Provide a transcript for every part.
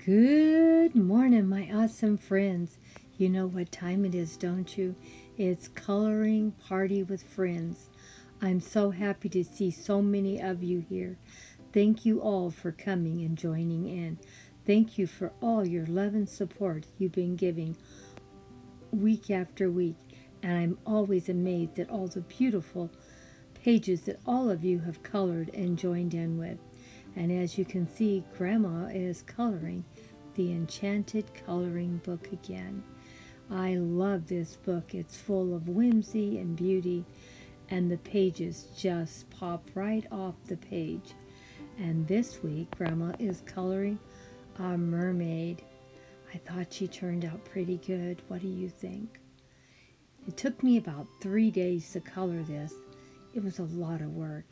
Good morning, my awesome friends. You know what time it is, don't you? It's coloring party with friends. I'm so happy to see so many of you here. Thank you all for coming and joining in. Thank you for all your love and support you've been giving week after week. And I'm always amazed at all the beautiful pages that all of you have colored and joined in with. And as you can see, Grandma is coloring the Enchanted coloring book again. I love this book. It's full of whimsy and beauty, and the pages just pop right off the page. And this week, Grandma is coloring a mermaid. I thought she turned out pretty good. What do you think? It took me about 3 days to color this. It was a lot of work.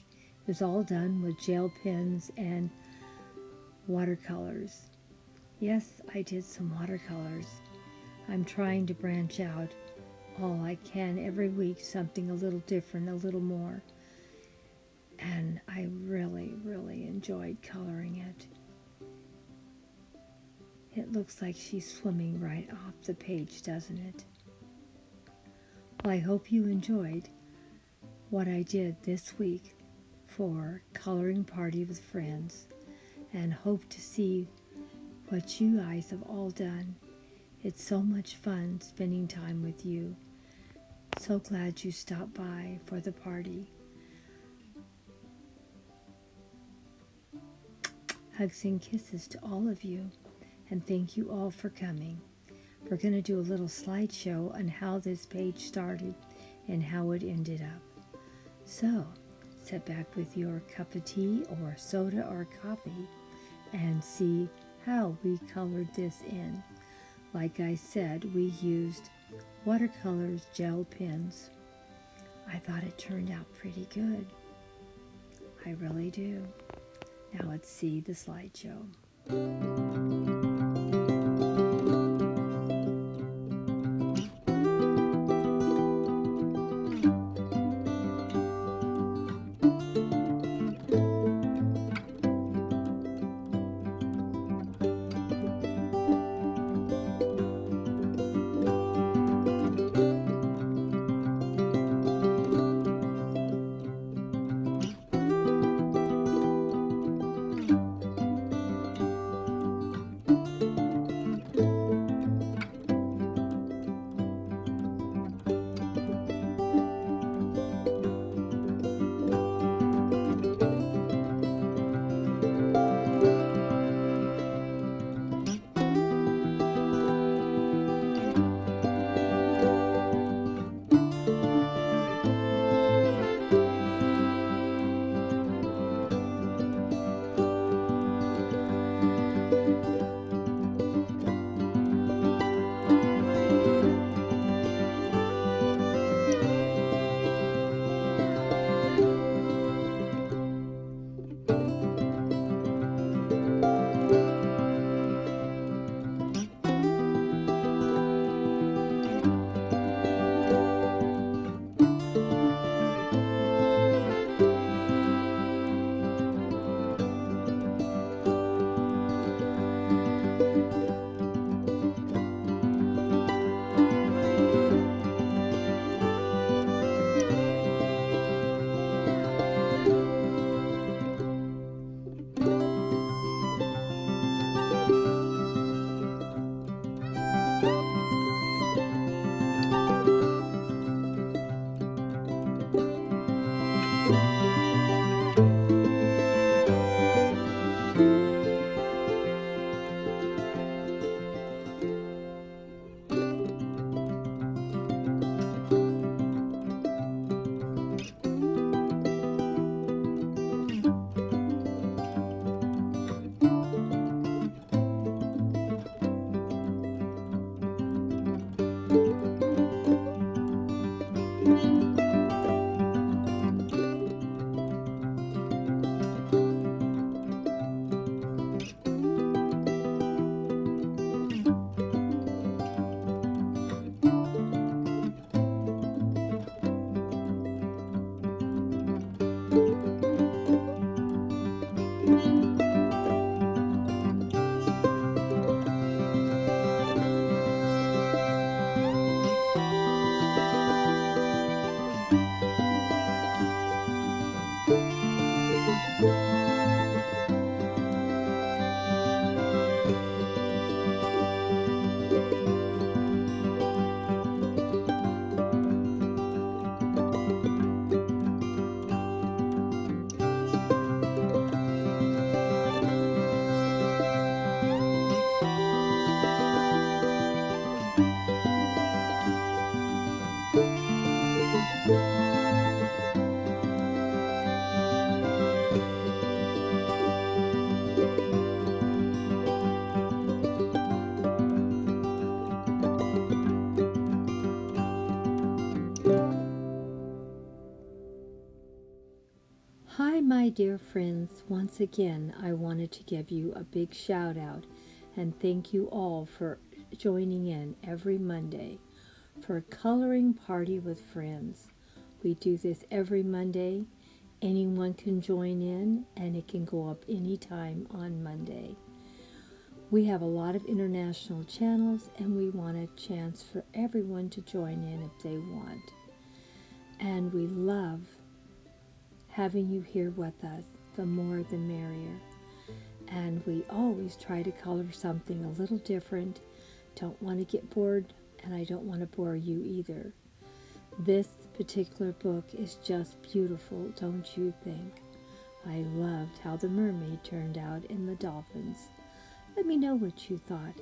It was all done with gel pens and watercolors. Yes, I did some watercolors. I'm trying to branch out all I can every week, something a little different, a little more. And I really, really enjoyed coloring it. It looks like she's swimming right off the page, doesn't it? Well, I hope you enjoyed what I did this week for Coloring Party with Friends, and hope to see what you guys have all done. It's so much fun spending time with you. So glad you stopped by for the party. Hugs and kisses to all of you, and thank you all for coming. We're going to do a little slideshow on how this page started and how it ended up. So, sit back with your cup of tea or soda or coffee and see how we colored this in. Like I said, we used watercolors, gel pens. I thought it turned out pretty good. I really do. Now let's see the slideshow. my dear friends, once again I wanted to give you a big shout out and thank you all for joining in every Monday for a coloring party with friends. We do this every Monday. Anyone can join in and it can go up anytime on Monday. We have a lot of international channels and we want a chance for everyone to join in if they want. And we love having you here with us. The more the merrier. And we always try to color something a little different. Don't want to get bored, and I don't want to bore you either. This particular book is just beautiful, don't you think? I loved how the mermaid turned out in the dolphins. Let me know what you thought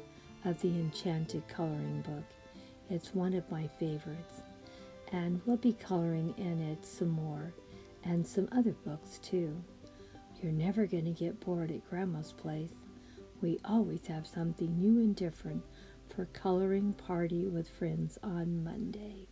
of the Enchanted coloring book. It's one of my favorites. And we'll be coloring in it some more, and some other books too. You're never going to get bored at Grandma's place. We always have something new and different for coloring party with friends on Monday.